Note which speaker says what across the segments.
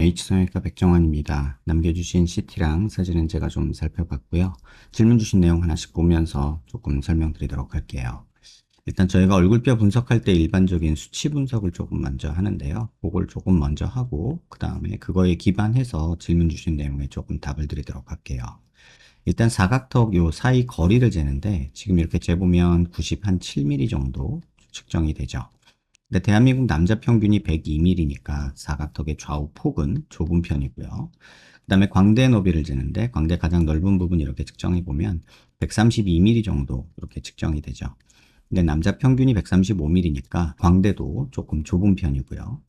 Speaker 1: H성형외과 백정환입니다. 남겨주신 CT랑 사진은 제가 좀 살펴봤고요. 질문 주신 내용 하나씩 보면서 조금 설명드리도록 할게요. 일단 저희가 얼굴뼈 분석할 때 일반적인 수치 분석을 조금 먼저 하는데요. 그걸 조금 먼저 하고 그 다음에 그거에 기반해서 질문 주신 내용에 조금 답을 드리도록 할게요. 일단 사각턱 요 사이 거리를 재는데 지금 이렇게 재보면 97mm 정도 측정이 되죠. 근데 대한민국 남자 평균이 102mm니까 사각턱의 좌우 폭은 좁은 편이고요. 그 다음에 광대 너비를 재는데 광대 가장 넓은 부분 이렇게 측정해 보면 132mm 정도 이렇게 측정이 되죠. 근데 남자 평균이 135mm니까 광대도 조금 좁은 편이고요.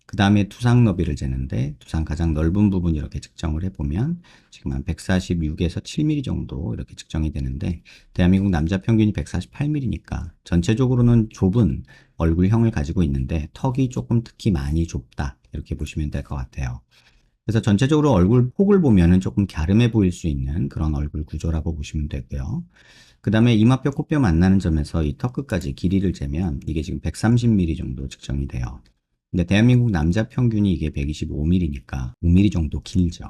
Speaker 1: 그 다음에 두상 너비를 재는데 두상 가장 넓은 부분 이렇게 측정을 해보면 지금 한 146에서 7mm 정도 이렇게 측정이 되는데 대한민국 남자 평균이 148mm니까 전체적으로는 좁은 얼굴형을 가지고 있는데 턱이 조금 특히 많이 좁다 이렇게 보시면 될 것 같아요. 그래서 전체적으로 얼굴 폭을 보면은 조금 갸름해 보일 수 있는 그런 얼굴 구조라고 보시면 되고요. 그 다음에 이마뼈, 코뼈 만나는 점에서 이 턱 끝까지 길이를 재면 이게 지금 130mm 정도 측정이 돼요. 근데 대한민국 남자 평균이 이게 125mm니까 5mm 정도 길죠.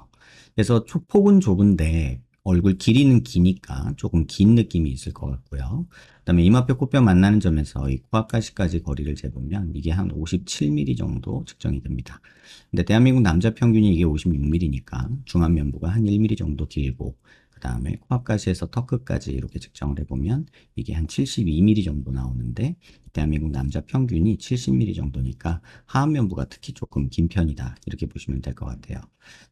Speaker 1: 그래서 폭은 좁은데 얼굴 길이는 기니까 조금 긴 느낌이 있을 것 같고요. 그 다음에 이마뼈, 코뼈 만나는 점에서 이 코앞가시까지 거리를 재보면 이게 한 57mm 정도 측정이 됩니다. 근데 대한민국 남자 평균이 이게 56mm니까 중안면부가 한 1mm 정도 길고 그 다음에 코앞가시에서 턱 끝까지 이렇게 측정을 해보면 이게 한 72mm 정도 나오는데 대한민국 남자 평균이 70mm 정도니까 하안면부가 특히 조금 긴 편이다 이렇게 보시면 될 것 같아요.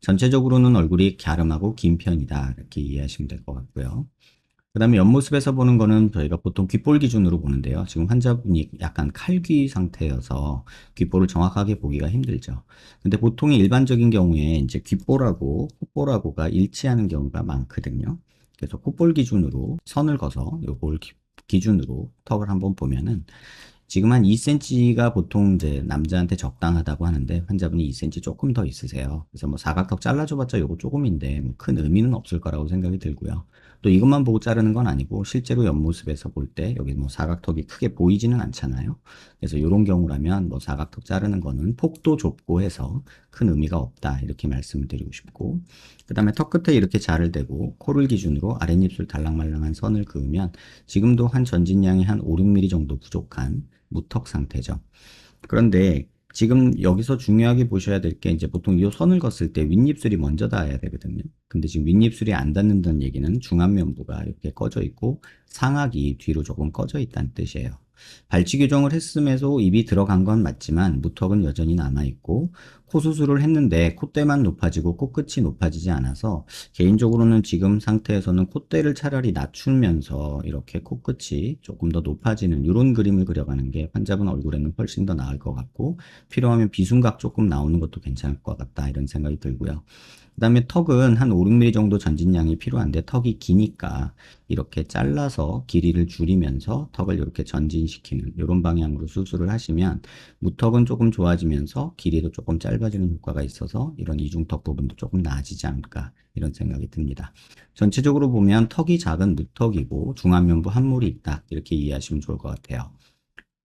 Speaker 1: 전체적으로는 얼굴이 갸름하고 긴 편이다 이렇게 이해하시면 될 것 같고요. 그 다음에 옆모습에서 보는 거는 저희가 보통 귓볼 기준으로 보는데요. 지금 환자분이 약간 칼귀 상태여서 귓볼을 정확하게 보기가 힘들죠. 근데 보통의 일반적인 경우에 이제 귓볼하고 콧볼하고가 일치하는 경우가 많거든요. 그래서 콧볼 기준으로 선을 그어서 요걸 기준으로 턱을 한번 보면은 지금 한 2cm가 보통 이제 남자한테 적당하다고 하는데 환자분이 2cm 조금 더 있으세요. 그래서 뭐 사각턱 잘라줘봤자 요거 조금인데 뭐큰 의미는 없을 거라고 생각이 들고요. 또 이것만 보고 자르는 건 아니고 실제로 옆모습에서 볼 때 여기 뭐 사각턱이 크게 보이지는 않잖아요. 그래서 이런 경우라면 뭐 사각턱 자르는 거는 폭도 좁고 해서 큰 의미가 없다 이렇게 말씀을 드리고 싶고 그 다음에 턱 끝에 이렇게 자를 대고 코를 기준으로 아랫입술 달랑말랑한 선을 그으면 지금도 한 전진량이 한 5, 6mm 정도 부족한 무턱 상태죠. 그런데 지금 여기서 중요하게 보셔야 될 게 이제 보통 이 선을 걷을 때 윗입술이 먼저 닿아야 되거든요. 근데 지금 윗입술이 안 닿는다는 얘기는 중안면부가 이렇게 꺼져 있고 상악이 뒤로 조금 꺼져 있다는 뜻이에요. 발치 교정을 했음에도 입이 들어간 건 맞지만 무턱은 여전히 남아있고 코 수술을 했는데 콧대만 높아지고 코끝이 높아지지 않아서 개인적으로는 지금 상태에서는 콧대를 차라리 낮추면서 이렇게 코끝이 조금 더 높아지는 이런 그림을 그려가는 게 환자분 얼굴에는 훨씬 더 나을 것 같고 필요하면 비순각 조금 나오는 것도 괜찮을 것 같다 이런 생각이 들고요. 그 다음에 턱은 한 5, 6mm 정도 전진량이 필요한데 턱이 기니까 이렇게 잘라서 길이를 줄이면서 턱을 이렇게 전진시키는 이런 방향으로 수술을 하시면 무턱은 조금 좋아지면서 길이도 조금 짧아지는 효과가 있어서 이런 이중턱 부분도 조금 나아지지 않을까 이런 생각이 듭니다. 전체적으로 보면 턱이 작은 무턱이고 중안면부 함몰이 있다 이렇게 이해하시면 좋을 것 같아요.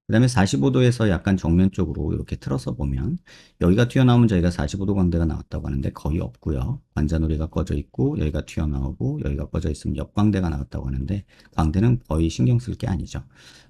Speaker 1: 그 다음에 45도에서 약간 정면 쪽으로 이렇게 틀어서 보면 여기가 튀어나오면 저희가 45도 광대가 나왔다고 하는데 거의 없고요. 관자놀이가 꺼져 있고 여기가 튀어나오고 여기가 꺼져 있으면 옆광대가 나왔다고 하는데 광대는 거의 신경 쓸 게 아니죠.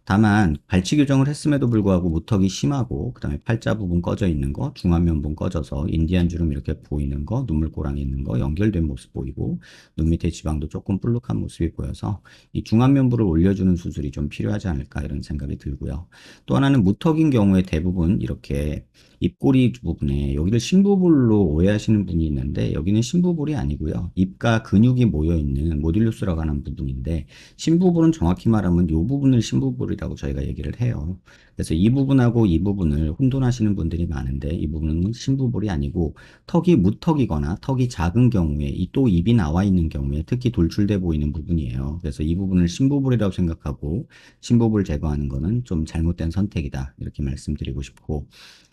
Speaker 1: 다만 발치 교정을 했음에도 불구하고 무턱이 심하고 그 다음에 팔자 부분 꺼져 있는 거 중안면 부분 꺼져서 인디안 주름 이렇게 보이는 거 눈물고랑이 있는 거 연결된 모습 보이고 눈 밑에 지방도 조금 볼록한 모습이 보여서 이 중안면부를 올려주는 수술이 좀 필요하지 않을까 이런 생각이 들고요. 또 하나는 무턱인 경우에 대부분 이렇게 입꼬리 부분에 여기를 심부볼로 오해하시는 분이 있는데 여기는 심부볼이 아니고요. 입과 근육이 모여있는 모듈루스라고 하는 부분인데 심부볼은 정확히 말하면 이 부분을 심부볼이라고 저희가 얘기를 해요. 그래서 이 부분하고 이 부분을 혼돈하시는 분들이 많은데 이 부분은 심부볼이 아니고 턱이 무턱이거나 턱이 작은 경우에 또 입이 나와 있는 경우에 특히 돌출돼 보이는 부분이에요. 그래서 이 부분을 심부볼이라고 생각하고 심부볼 제거하는 거는 좀 잘못된 선택이다 이렇게 말씀드리고 싶고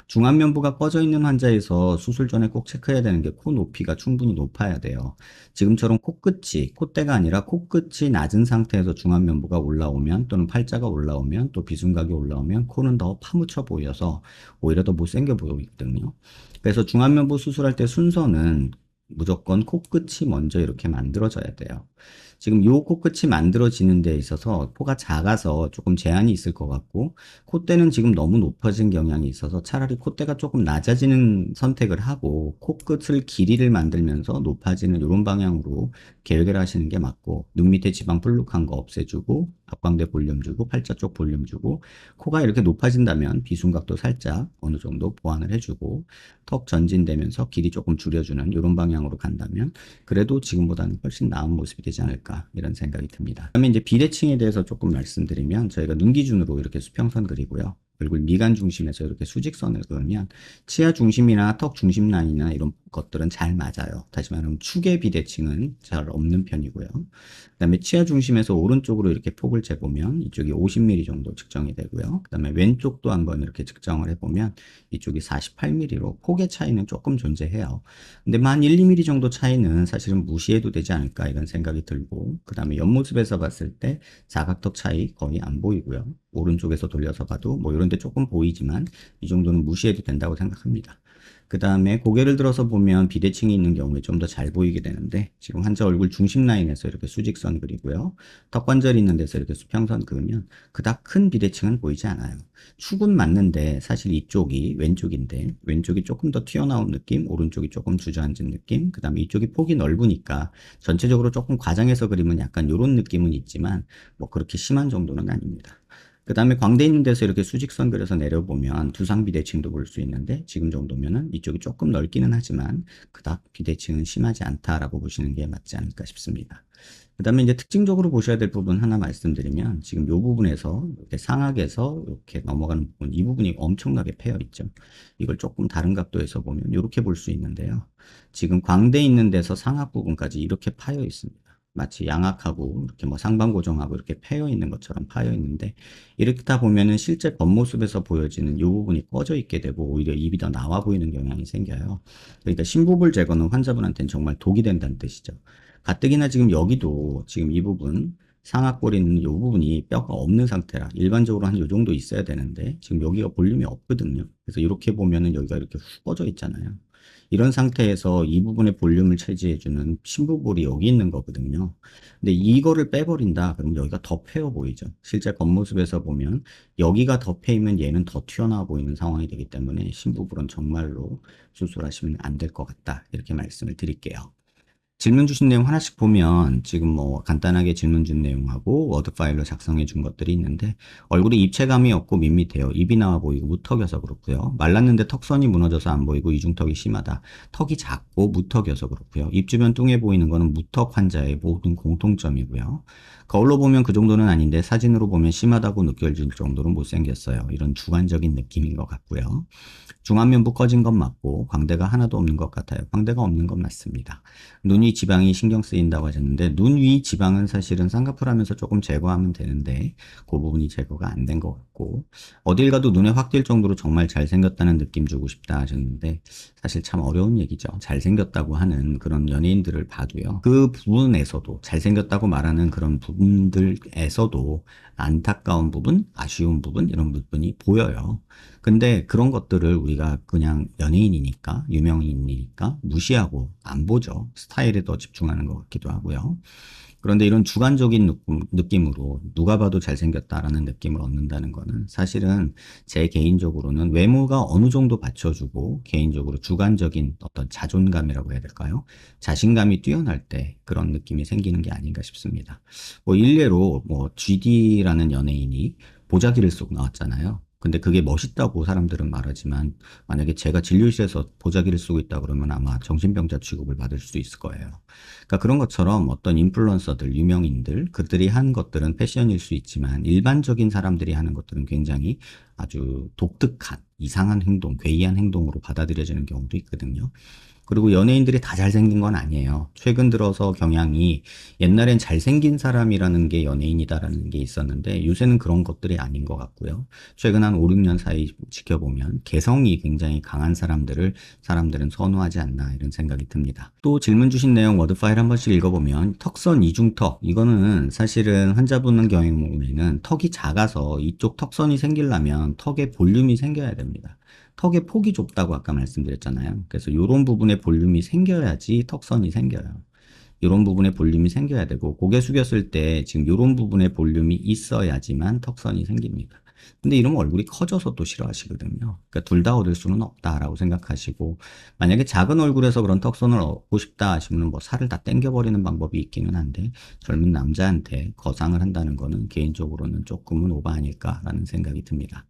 Speaker 1: 중안면부가 꺼져 있는 환자에서 수술 전에 꼭 체크해야 되는 게 코 높이가 충분히 높아야 돼요. 지금처럼 코끝이, 콧대가 아니라 코끝이 낮은 상태에서 중안면부가 올라오면 또는 팔자가 올라오면 또 비순각이 올라오면 코는 더 파묻혀 보여서 오히려 더 못생겨 보이거든요. 그래서 중안면부 수술할 때 순서는 무조건 코끝이 먼저 이렇게 만들어져야 돼요. 지금 요 코끝이 만들어지는 데 있어서 코가 작아서 조금 제한이 있을 것 같고, 콧대는 지금 너무 높아진 경향이 있어서 차라리 콧대가 조금 낮아지는 선택을 하고 코끝을 길이를 만들면서 높아지는 이런 방향으로 계획을 하시는 게 맞고, 눈 밑에 지방 불룩한 거 없애주고 앞광대 볼륨 주고 팔자 쪽 볼륨 주고, 코가 이렇게 높아진다면 비순각도 살짝 어느 정도 보완을 해주고 턱 전진되면서 길이 조금 줄여주는 이런 방향으로 간다면 그래도 지금보다는 훨씬 나은 모습이 되지 않을까, 이런 생각이 듭니다. 그다음에 이제 비대칭에 대해서 조금 말씀드리면, 저희가 눈 기준으로 이렇게 수평선 그리고요. 얼굴 미간 중심에서 이렇게 수직선을 그으면 치아 중심이나 턱 중심 라인이나 이런 것들은 잘 맞아요. 다시 말하면 축의 비대칭은 잘 없는 편이고요. 그다음에 치아 중심에서 오른쪽으로 이렇게 폭을 재보면 이쪽이 50mm 정도 측정이 되고요. 그다음에 왼쪽도 한번 이렇게 측정을 해보면 이쪽이 48mm로 폭의 차이는 조금 존재해요. 근데 만 1, 2mm 정도 차이는 사실은 무시해도 되지 않을까, 이런 생각이 들고, 그다음에 옆모습에서 봤을 때 사각턱 차이 거의 안 보이고요. 오른쪽에서 돌려서 봐도 뭐 이런 데 조금 보이지만 이 정도는 무시해도 된다고 생각합니다. 그 다음에 고개를 들어서 보면 비대칭이 있는 경우에 좀 더 잘 보이게 되는데, 지금 환자 얼굴 중심 라인에서 이렇게 수직선 그리고요. 턱 관절이 있는 데서 이렇게 수평선 그으면 그닥 큰 비대칭은 보이지 않아요. 축은 맞는데 사실 이쪽이 왼쪽인데 왼쪽이 조금 더 튀어나온 느낌, 오른쪽이 조금 주저앉은 느낌, 그 다음에 이쪽이 폭이 넓으니까 전체적으로 조금 과장해서 그리면 약간 이런 느낌은 있지만 뭐 그렇게 심한 정도는 아닙니다. 그 다음에 광대 있는 데서 이렇게 수직선 그려서 내려보면 두상 비대칭도 볼 수 있는데, 지금 정도면은 이쪽이 조금 넓기는 하지만 그닥 비대칭은 심하지 않다라고 보시는 게 맞지 않을까 싶습니다. 그 다음에 이제 특징적으로 보셔야 될 부분 하나 말씀드리면, 지금 이 부분에서 이렇게 상악에서 이렇게 넘어가는 부분, 이 부분이 엄청나게 패여 있죠. 이걸 조금 다른 각도에서 보면 이렇게 볼 수 있는데요. 지금 광대 있는 데서 상악 부분까지 이렇게 파여 있습니다. 마치 양악하고 이렇게 뭐 상반고정하고 이렇게 패여 있는 것처럼 파여 있는데, 이렇다 보면은 실제 겉모습에서 보여지는 이 부분이 꺼져 있게 되고 오히려 입이 더 나와 보이는 경향이 생겨요. 그러니까 심부볼 제거는 환자분한테는 정말 독이 된다는 뜻이죠. 가뜩이나 지금 여기도 지금 이 부분 상악골에 있는 이 부분이 뼈가 없는 상태라 일반적으로 한 이 정도 있어야 되는데 지금 여기가 볼륨이 없거든요. 그래서 이렇게 보면은 여기가 이렇게 훅 꺼져 있잖아요. 이런 상태에서 이 부분의 볼륨을 차지해주는 심부볼이 여기 있는 거거든요. 근데 이거를 빼버린다 그러면 여기가 더 패여 보이죠. 실제 겉모습에서 보면 여기가 더 패이면 얘는 더 튀어나와 보이는 상황이 되기 때문에 심부볼은 정말로 수술하시면 안 될 것 같다, 이렇게 말씀을 드릴게요. 질문 주신 내용 하나씩 보면 지금 뭐 간단하게 질문 준 내용하고 워드 파일로 작성해 준 것들이 있는데, 얼굴이 입체감이 없고 밋밋해요. 입이 나와 보이고 무턱여서 그렇고요. 말랐는데 턱선이 무너져서 안 보이고 이중턱이 심하다. 턱이 작고 무턱여서 그렇고요. 입 주변 뚱해 보이는 거는 무턱 환자의 모든 공통점이고요. 거울로 보면 그 정도는 아닌데 사진으로 보면 심하다고 느껴질 정도로 못생겼어요. 이런 주관적인 느낌인 것 같고요. 중안면부 꺼진 건 맞고 광대가 하나도 없는 것 같아요. 광대가 없는 건 맞습니다. 눈 위 지방이 신경 쓰인다고 하셨는데, 눈 위 지방은 사실은 쌍꺼풀 하면서 조금 제거하면 되는데 그 부분이 제거가 안 된 것 같고, 어딜 가도 눈에 확 띌 정도로 정말 잘생겼다는 느낌 주고 싶다 하셨는데, 사실 참 어려운 얘기죠. 잘생겼다고 하는 그런 연예인들을 봐도요, 그 부분에서도 잘생겼다고 말하는 그런 부분들에서도 안타까운 부분, 아쉬운 부분, 이런 부분이 보여요. 근데 그런 것들을 우리가 그냥 연예인이니까, 유명인이니까 무시하고 안 보죠. 스타일에 더 집중하는 것 같기도 하고요. 그런데 이런 주관적인 느낌으로 누가 봐도 잘생겼다라는 느낌을 얻는다는 거는 사실은 제 개인적으로는 외모가 어느 정도 받쳐주고 개인적으로 주관적인 어떤 자존감이라고 해야 될까요? 자신감이 뛰어날 때 그런 느낌이 생기는 게 아닌가 싶습니다. 뭐 일례로 뭐 GD라는 연예인이 보자기를 쓰고 나왔잖아요. 근데 그게 멋있다고 사람들은 말하지만, 만약에 제가 진료실에서 보자기를 쓰고 있다 그러면 아마 정신병자 취급을 받을 수 있을 거예요. 그러니까 그런 것처럼 어떤 인플루언서들, 유명인들, 그들이 한 것들은 패션일 수 있지만 일반적인 사람들이 하는 것들은 굉장히 아주 독특한, 이상한 행동, 괴이한 행동으로 받아들여지는 경우도 있거든요. 그리고 연예인들이 다 잘생긴 건 아니에요. 최근 들어서 경향이 옛날엔 잘생긴 사람이라는 게 연예인이다라는 게 있었는데 요새는 그런 것들이 아닌 것 같고요. 최근 한 5, 6년 사이 지켜보면 개성이 굉장히 강한 사람들은 선호하지 않나 이런 생각이 듭니다. 또 질문 주신 내용 워드 파일 한 번씩 읽어보면 턱선 이중턱 이거는 사실은 환자분 경우에는 턱이 작아서 이쪽 턱선이 생기려면 턱에 볼륨이 생겨야 됩니다. 턱의 폭이 좁다고 아까 말씀드렸잖아요. 그래서 이런 부분에 볼륨이 생겨야지 턱선이 생겨요. 이런 부분에 볼륨이 생겨야 되고 고개 숙였을 때 지금 이런 부분에 볼륨이 있어야지만 턱선이 생깁니다. 근데 이러면 얼굴이 커져서 또 싫어하시거든요. 그러니까 둘 다 얻을 수는 없다라고 생각하시고 만약에 작은 얼굴에서 그런 턱선을 얻고 싶다 하시면 뭐 살을 다 땡겨버리는 방법이 있기는 한데 젊은 남자한테 거상을 한다는 거는 개인적으로는 조금은 오바 아닐까라는 생각이 듭니다.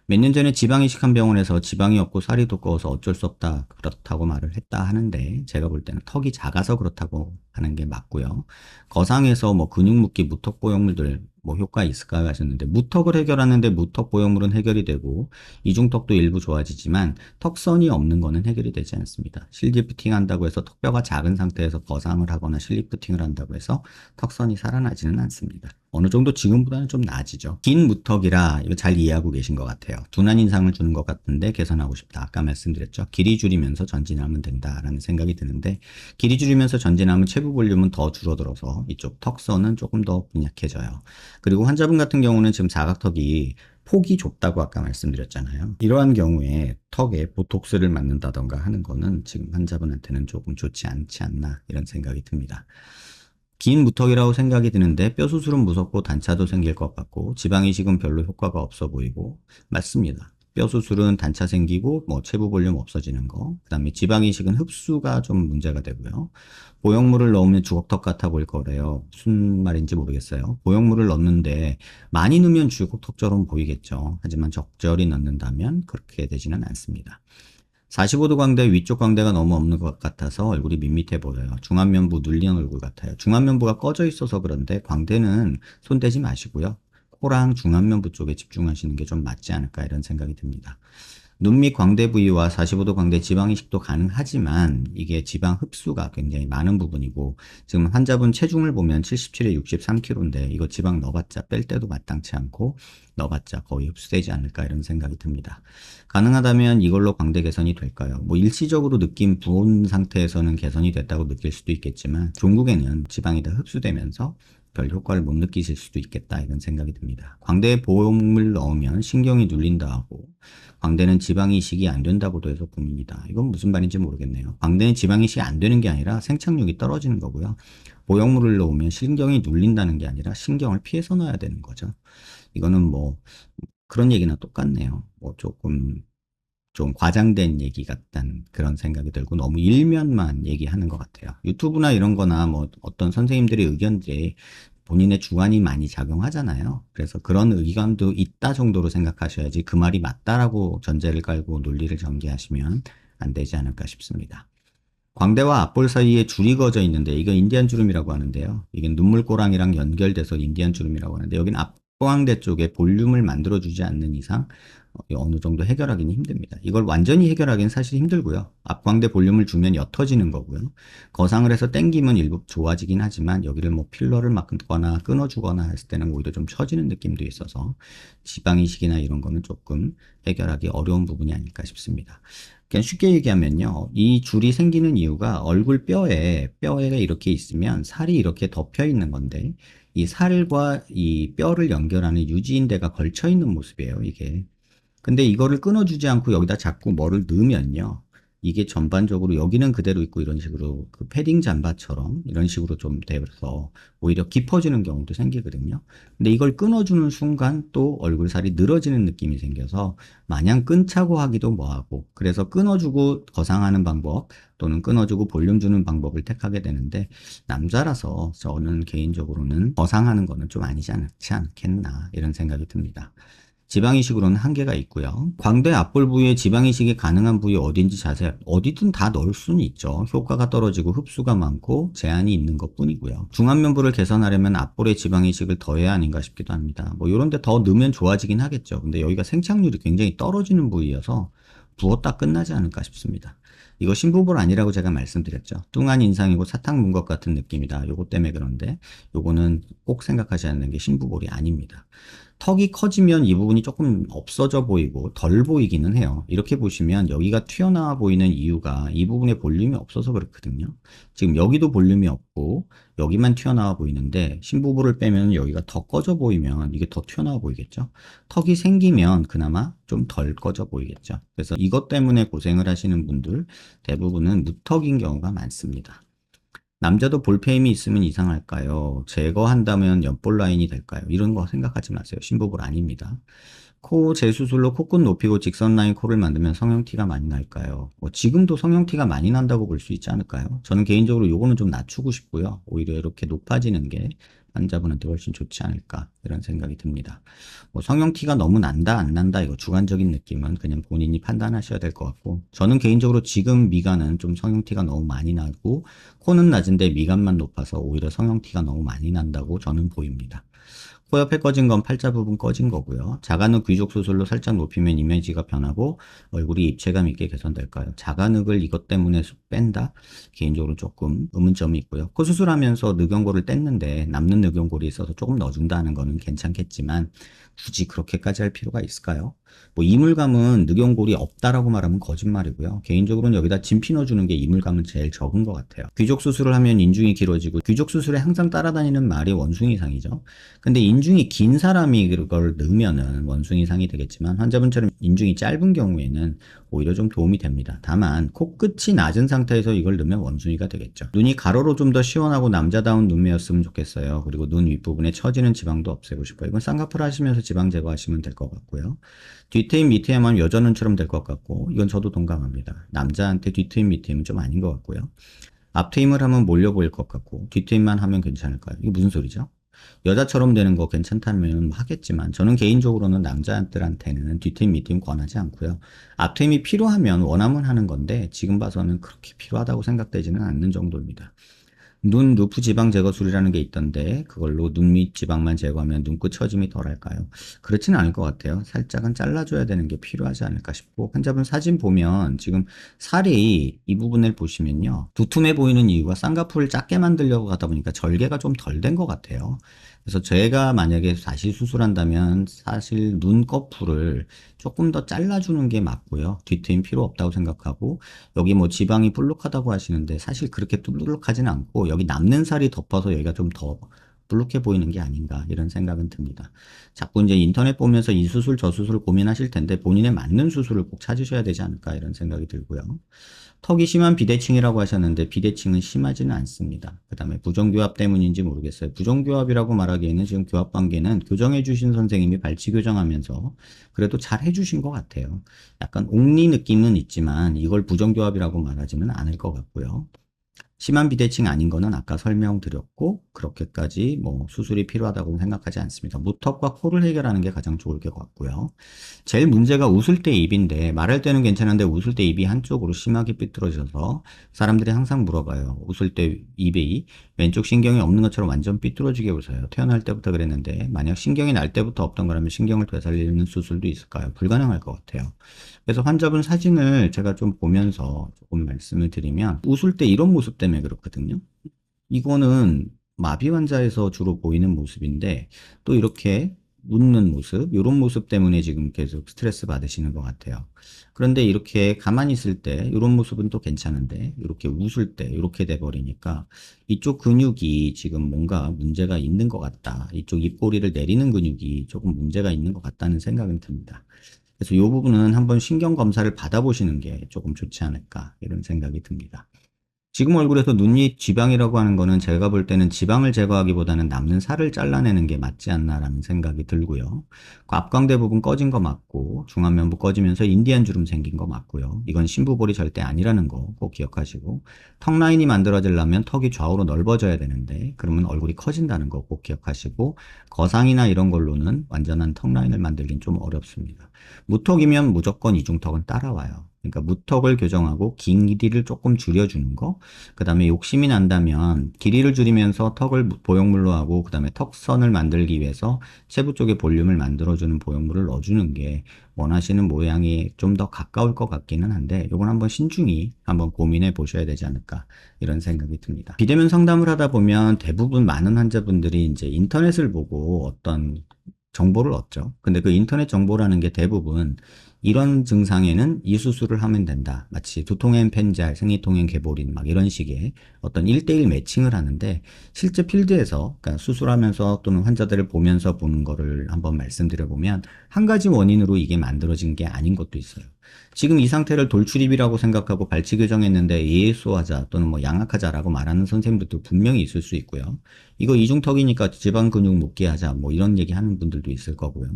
Speaker 1: 몇 년 전에 지방 이식한 병원에서 지방이 없고 살이 두꺼워서 어쩔 수 없다 그렇다고 말을 했다 하는데 제가 볼 때는 턱이 작아서 그렇다고 하는 게 맞고요. 거상에서 뭐 근육 묶기 무턱 보형물들 뭐 효과 있을까 하셨는데 무턱을 해결하는데 무턱 보형물은 해결이 되고 이중턱도 일부 좋아지지만 턱선이 없는 거는 해결이 되지 않습니다. 실리프팅 한다고 해서 턱뼈가 작은 상태에서 거상을 하거나 실리프팅을 한다고 해서 턱선이 살아나지는 않습니다. 어느 정도 지금보다는 좀 나아지죠. 긴 무턱이라 이거 잘 이해하고 계신 것 같아요. 둔한 인상을 주는 것 같은데 개선하고 싶다. 아까 말씀드렸죠. 길이 줄이면서 전진하면 된다라는 생각이 드는데 길이 줄이면서 전진하면 체부 볼륨은 더 줄어들어서 이쪽 턱선은 조금 더 빈약해져요. 그리고 환자분 같은 경우는 지금 사각턱이 폭이 좁다고 아까 말씀드렸잖아요. 이러한 경우에 턱에 보톡스를 맞는다던가 하는 거는 지금 환자분한테는 조금 좋지 않지 않나 이런 생각이 듭니다. 긴 무턱이라고 생각이 드는데 뼈 수술은 무섭고 단차도 생길 것 같고 지방 이식은 별로 효과가 없어 보이고 맞습니다. 뼈 수술은 단차 생기고 뭐 체부 볼륨 없어지는 거 그다음에 지방 이식은 흡수가 좀 문제가 되고요. 보형물을 넣으면 주걱턱 같아 보일 거래요. 무슨 말인지 모르겠어요. 보형물을 넣는데 많이 넣으면 주걱턱처럼 보이겠죠. 하지만 적절히 넣는다면 그렇게 되지는 않습니다. 45도 광대 위쪽 광대가 너무 없는 것 같아서 얼굴이 밋밋해 보여요. 중안면부 눌린 얼굴 같아요. 중안면부가 꺼져 있어서 그런데 광대는 손대지 마시고요. 코랑 중안면부 쪽에 집중하시는 게 좀 맞지 않을까 이런 생각이 듭니다. 눈 밑 광대 부위와 45도 광대 지방 이식도 가능하지만 이게 지방 흡수가 굉장히 많은 부분이고 지금 환자분 체중을 보면 77에 63kg인데 이거 지방 넣어봤자 뺄 때도 마땅치 않고 넣어봤자 거의 흡수되지 않을까 이런 생각이 듭니다. 가능하다면 이걸로 광대 개선이 될까요? 뭐 일시적으로 느낌 부은 상태에서는 개선이 됐다고 느낄 수도 있겠지만 종국에는 지방이 다 흡수되면서 별 효과를 못 느끼실 수도 있겠다 이런 생각이 듭니다. 광대에 보형물 넣으면 신경이 눌린다 하고 광대는 지방 이식이 안 된다고도 해서 고민이다. 이건 무슨 말인지 모르겠네요. 광대는 지방 이식이 안 되는 게 아니라 생착력이 떨어지는 거고요. 보형물을 넣으면 신경이 눌린다는 게 아니라 신경을 피해서 넣어야 되는 거죠. 이거는 뭐 그런 얘기나 똑같네요. 뭐 조금 좀 과장된 얘기 같다는 그런 생각이 들고 너무 일면만 얘기하는 것 같아요. 유튜브나 이런 거나 뭐 어떤 선생님들의 의견들이 본인의 주관이 많이 작용하잖아요. 그래서 그런 의견도 있다 정도로 생각하셔야지 그 말이 맞다라고 전제를 깔고 논리를 전개하시면 안 되지 않을까 싶습니다. 광대와 앞볼 사이에 줄이 그어져 있는데 이거 인디안 주름이라고 하는데요. 이게 눈물꼬랑이랑 연결돼서 인디안 주름이라고 하는데 여기는 앞광대 쪽에 볼륨을 만들어주지 않는 이상 어느 정도 해결하기는 힘듭니다. 이걸 완전히 해결하기는 사실 힘들고요. 앞광대 볼륨을 주면 옅어지는 거고요. 거상을 해서 당기면 일부 좋아지긴 하지만 여기를 뭐 필러를 막거나 끊어주거나 했을 때는 오히려 좀 처지는 느낌도 있어서 지방 이식이나 이런 거는 조금 해결하기 어려운 부분이 아닐까 싶습니다. 그냥 쉽게 얘기하면요. 이 줄이 생기는 이유가 얼굴 뼈에 이렇게 있으면 살이 이렇게 덮여 있는 건데 이 살과 이 뼈를 연결하는 유지인대가 걸쳐 있는 모습이에요, 이게. 근데 이거를 끊어주지 않고 여기다 자꾸 뭐를 넣으면요. 이게 전반적으로 여기는 그대로 있고 이런 식으로 그 패딩 잠바처럼 이런 식으로 좀 돼서 오히려 깊어지는 경우도 생기거든요. 근데 이걸 끊어주는 순간 또 얼굴살이 늘어지는 느낌이 생겨서 마냥 끊자고 하기도 뭐하고 그래서 끊어주고 거상하는 방법 또는 끊어주고 볼륨 주는 방법을 택하게 되는데 남자라서 저는 개인적으로는 거상하는 거는 좀 아니지 않겠나 이런 생각이 듭니다. 지방이식으로는 한계가 있고요. 광대 앞볼 부위에 지방이식이 가능한 부위 어딘지 어디든 다 넣을 수는 있죠. 효과가 떨어지고 흡수가 많고 제한이 있는 것 뿐이고요. 중안면부를 개선하려면 앞볼에 지방이식을 더해야 아닌가 싶기도 합니다. 뭐 이런 데 더 넣으면 좋아지긴 하겠죠. 근데 여기가 생착률이 굉장히 떨어지는 부위여서 부었다 끝나지 않을까 싶습니다. 이거 신부볼 아니라고 제가 말씀드렸죠. 뚱한 인상이고 사탕 문 것 같은 느낌이다. 요거 때문에 그런데 요거는 꼭 생각하셔야 하는 게 신부볼이 아닙니다. 턱이 커지면 이 부분이 조금 없어져 보이고 덜 보이기는 해요. 이렇게 보시면 여기가 튀어나와 보이는 이유가 이 부분에 볼륨이 없어서 그렇거든요. 지금 여기도 볼륨이 없고 여기만 튀어나와 보이는데 신부부를 빼면 여기가 더 꺼져 보이면 이게 더 튀어나와 보이겠죠. 턱이 생기면 그나마 좀 덜 꺼져 보이겠죠. 그래서 이것 때문에 고생을 하시는 분들 대부분은 무턱인 경우가 많습니다. 남자도 볼페임이 있으면 이상할까요? 제거한다면 옆볼 라인이 될까요? 이런 거 생각하지 마세요. 신부볼 아닙니다. 코 재수술로 코끝 높이고 직선 라인 코를 만들면 성형티가 많이 날까요? 뭐 지금도 성형티가 많이 난다고 볼 수 있지 않을까요? 저는 개인적으로 요거는 좀 낮추고 싶고요. 오히려 이렇게 높아지는 게 환자분한테 훨씬 좋지 않을까 이런 생각이 듭니다. 뭐 성형티가 너무 난다 안 난다 이거 주관적인 느낌은 그냥 본인이 판단하셔야 될 것 같고 저는 개인적으로 지금 미간은 좀 성형티가 너무 많이 나고 코는 낮은데 미간만 높아서 오히려 성형티가 너무 많이 난다고 저는 보입니다. 코 옆에 꺼진 건 팔자 부분 꺼진 거고요. 자간흑 귀족 수술로 살짝 높이면 이미지가 변하고 얼굴이 입체감 있게 개선될까요? 자간흑을 이것 때문에 뺀다? 개인적으로 조금 의문점이 있고요. 코 수술하면서 늑연골을 뗐는데 남는 늑연골이 있어서 조금 넣어준다는 거는 괜찮겠지만 굳이 그렇게까지 할 필요가 있을까요? 뭐 이물감은 늑연골이 없다라고 말하면 거짓말이고요. 개인적으로는 여기다 진피 넣어주는 게 이물감은 제일 적은 것 같아요. 귀족 수술을 하면 인중이 길어지고 귀족 수술에 항상 따라다니는 말이 원숭이상이죠. 근데 인중이 긴 사람이 그걸 넣으면은 원숭이상이 되겠지만 환자분처럼 인중이 짧은 경우에는 오히려 좀 도움이 됩니다. 다만 코끝이 낮은 상태에서 이걸 넣으면 원숭이가 되겠죠. 눈이 가로로 좀 더 시원하고 남자다운 눈매였으면 좋겠어요. 그리고 눈 윗부분에 처지는 지방도 없애고 싶어요. 이건 쌍꺼풀 하시면서 지방 제거하시면 될 것 같고요. 뒤트임 밑트임은 여전은처럼 될 것 같고 이건 저도 동감합니다. 남자한테 뒤트임 밑트임은 좀 아닌 것 같고요. 앞트임을 하면 몰려 보일 것 같고 뒤트임만 하면 괜찮을까요? 이게 무슨 소리죠? 여자처럼 되는 거 괜찮다면 하겠지만 저는 개인적으로는 남자들한테는 뒤트임 밑트임 권하지 않고요. 앞트임이 필요하면 원하면 하는 건데 지금 봐서는 그렇게 필요하다고 생각되지는 않는 정도입니다. 눈 루프 지방 제거술이라는 게 있던데 그걸로 눈 밑 지방만 제거하면 눈끝 처짐이 덜할까요? 그렇지는 않을 것 같아요. 살짝은 잘라줘야 되는 게 필요하지 않을까 싶고 환자분 사진 보면 지금 살이 이 부분을 보시면요. 두툼해 보이는 이유가 쌍꺼풀을 작게 만들려고 하다 보니까 절개가 좀 덜 된 것 같아요. 그래서 제가 만약에 다시 수술한다면 사실 눈꺼풀을 조금 더 잘라주는 게 맞고요. 뒤트임 필요 없다고 생각하고 여기 뭐 지방이 볼록하다고 하시는데 사실 그렇게 볼록하지는 않고 여기 남는 살이 덮어서 여기가 좀 더 볼록해 보이는 게 아닌가 이런 생각은 듭니다. 자꾸 이제 인터넷 보면서 이 수술 저 수술 고민하실 텐데 본인에 맞는 수술을 꼭 찾으셔야 되지 않을까 이런 생각이 들고요. 턱이 심한 비대칭이라고 하셨는데 비대칭은 심하지는 않습니다. 그 다음에 부정교합 때문인지 모르겠어요. 부정교합이라고 말하기에는 지금 교합관계는 교정해 주신 선생님이 발치 교정하면서 그래도 잘 해주신 것 같아요. 약간 옥리 느낌은 있지만 이걸 부정교합이라고 말하지는 않을 것 같고요. 심한 비대칭 아닌 거는 아까 설명드렸고 그렇게까지 뭐 수술이 필요하다고 생각하지 않습니다. 무턱과 코를 해결하는 게 가장 좋을 것 같고요. 제일 문제가 웃을 때 입인데 말할 때는 괜찮은데 웃을 때 입이 한쪽으로 심하게 삐뚤어져서 사람들이 항상 물어봐요. 웃을 때 입이 왼쪽 신경이 없는 것처럼 완전 삐뚤어지게 웃어요. 태어날 때부터 그랬는데 만약 신경이 날 때부터 없던 거라면 신경을 되살리는 수술도 있을까요? 불가능할 것 같아요. 그래서 환자분 사진을 제가 좀 보면서 조금 말씀을 드리면 웃을 때 이런 모습 때문에 그렇거든요. 이거는 마비 환자에서 주로 보이는 모습인데 또 이렇게 웃는 모습, 이런 모습 때문에 지금 계속 스트레스 받으시는 것 같아요. 그런데 이렇게 가만히 있을 때 이런 모습은 또 괜찮은데 이렇게 웃을 때 이렇게 돼버리니까 이쪽 근육이 지금 뭔가 문제가 있는 것 같다. 이쪽 입꼬리를 내리는 근육이 조금 문제가 있는 것 같다는 생각은 듭니다. 그래서 이 부분은 한번 신경 검사를 받아보시는 게 조금 좋지 않을까 이런 생각이 듭니다. 지금 얼굴에서 눈밑 지방이라고 하는 거는 제가 볼 때는 지방을 제거하기보다는 남는 살을 잘라내는 게 맞지 않나라는 생각이 들고요. 그 앞광대 부분 꺼진 거 맞고 중안면부 꺼지면서 인디안 주름 생긴 거 맞고요. 이건 신부볼이 절대 아니라는 거 꼭 기억하시고 턱 라인이 만들어지려면 턱이 좌우로 넓어져야 되는데 그러면 얼굴이 커진다는 거 꼭 기억하시고 거상이나 이런 걸로는 완전한 턱 라인을 만들긴 좀 어렵습니다. 무턱이면 무조건 이중턱은 따라와요. 그러니까 무턱을 교정하고 길이를 조금 줄여주는 거. 그 다음에 욕심이 난다면 길이를 줄이면서 턱을 보형물로 하고 그 다음에 턱선을 만들기 위해서 세부 쪽에 볼륨을 만들어주는 보형물을 넣어주는 게 원하시는 모양이 좀 더 가까울 것 같기는 한데 이건 한번 신중히 한번 고민해 보셔야 되지 않을까 이런 생각이 듭니다. 비대면 상담을 하다 보면 대부분 많은 환자분들이 이제 인터넷을 보고 어떤 정보를 얻죠. 근데 그 인터넷 정보라는 게 대부분 이런 증상에는 이 수술을 하면 된다. 마치 두통엔 펜잘, 생리통엔 개보린 막 이런 식의 어떤 1대1 매칭을 하는데 실제 필드에서 그러니까 수술하면서 또는 환자들을 보면서 보는 거를 한번 말씀드려 보면 한 가지 원인으로 이게 만들어진 게 아닌 것도 있어요. 지금 이 상태를 돌출입이라고 생각하고 발치 교정했는데 예소하자 또는 뭐 양악하자라고 말하는 선생님들도 분명히 있을 수 있고요. 이거 이중턱이니까 지방 근육 묶게 하자 뭐 이런 얘기 하는 분들도 있을 거고요.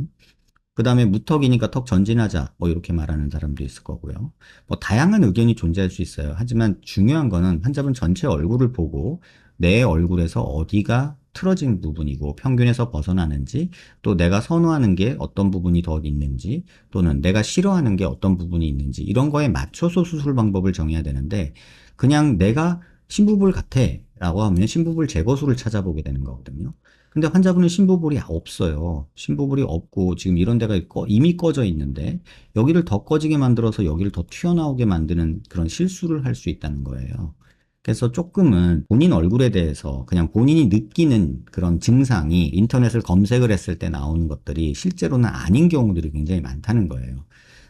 Speaker 1: 그 다음에 무턱이니까 턱 전진하자 뭐 이렇게 말하는 사람도 있을 거고요. 뭐 다양한 의견이 존재할 수 있어요. 하지만 중요한 거는 환자분 전체 얼굴을 보고 내 얼굴에서 어디가 틀어진 부분이고 평균에서 벗어나는지 또 내가 선호하는 게 어떤 부분이 더 있는지 또는 내가 싫어하는 게 어떤 부분이 있는지 이런 거에 맞춰서 수술 방법을 정해야 되는데 그냥 내가 심부볼 같아 라고 하면 심부볼 제거술을 찾아보게 되는 거거든요. 근데 환자분은 심부볼이 없어요. 심부볼이 없고 지금 이런 데가 이미 꺼져 있는데 여기를 더 꺼지게 만들어서 여기를 더 튀어나오게 만드는 그런 실수를 할 수 있다는 거예요. 그래서 조금은 본인 얼굴에 대해서 그냥 본인이 느끼는 그런 증상이 인터넷을 검색을 했을 때 나오는 것들이 실제로는 아닌 경우들이 굉장히 많다는 거예요.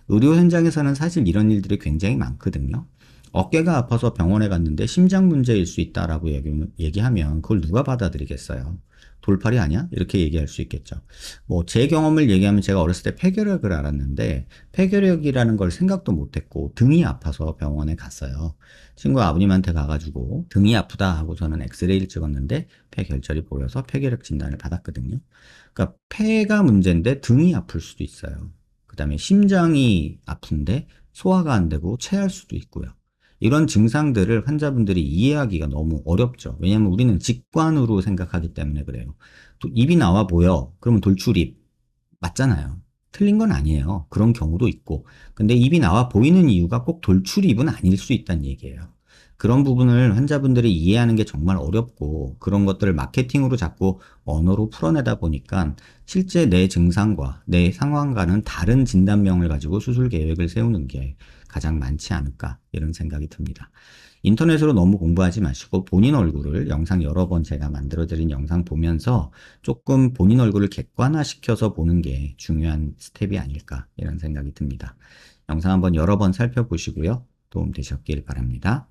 Speaker 1: 의료 현장에서는 사실 이런 일들이 굉장히 많거든요. 어깨가 아파서 병원에 갔는데 심장 문제일 수 있다라고 얘기하면 그걸 누가 받아들이겠어요? 돌팔이 아니야? 이렇게 얘기할 수 있겠죠. 뭐 제 경험을 얘기하면 제가 어렸을 때 폐결핵을 앓았는데 폐결핵이라는 걸 생각도 못했고 등이 아파서 병원에 갔어요. 친구 아버님한테 가가지고 등이 아프다 하고 저는 엑스레이를 찍었는데 폐결절이 보여서 폐결핵 진단을 받았거든요. 그러니까 폐가 문제인데 등이 아플 수도 있어요. 그 다음에 심장이 아픈데 소화가 안 되고 체할 수도 있고요. 이런 증상들을 환자분들이 이해하기가 너무 어렵죠. 왜냐하면 우리는 직관으로 생각하기 때문에 그래요. 또 입이 나와 보여. 그러면 돌출입. 맞잖아요. 틀린 건 아니에요. 그런 경우도 있고. 근데 입이 나와 보이는 이유가 꼭 돌출입은 아닐 수 있다는 얘기예요. 그런 부분을 환자분들이 이해하는 게 정말 어렵고 그런 것들을 마케팅으로 자꾸 언어로 풀어내다 보니까 실제 내 증상과 내 상황과는 다른 진단명을 가지고 수술 계획을 세우는 게 가장 많지 않을까 이런 생각이 듭니다. 인터넷으로 너무 공부하지 마시고 본인 얼굴을 영상 여러 번 제가 만들어드린 영상 보면서 조금 본인 얼굴을 객관화시켜서 보는 게 중요한 스텝이 아닐까 이런 생각이 듭니다. 영상 한번 여러 번 살펴보시고요. 도움 되셨길 바랍니다.